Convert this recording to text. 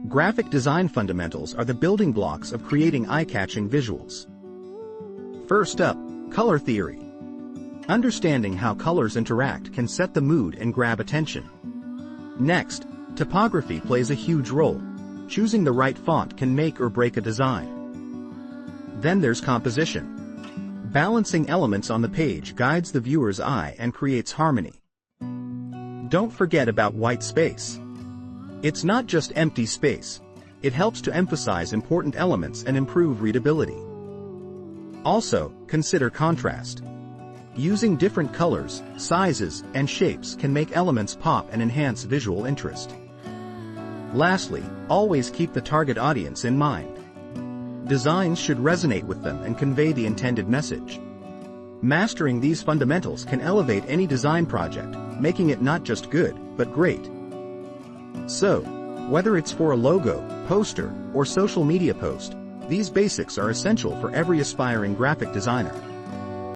Graphic design fundamentals are the building blocks of creating eye-catching visuals. First up, color theory. Understanding how colors interact can set the mood and grab attention. Next, typography plays a huge role. Choosing the right font can make or break a design. Then there's composition. Balancing elements on the page guides the viewer's eye and creates harmony. Don't forget about white space. It's not just empty space. It helps to emphasize important elements and improve readability. Also, consider contrast. Using different colors, sizes, and shapes can make elements pop and enhance visual interest. Lastly, always keep the target audience in mind. Designs should resonate with them and convey the intended message. Mastering these fundamentals can elevate any design project, making it not just good, but great. So, whether it's for a logo, poster, or social media post, these basics are essential for every aspiring graphic designer.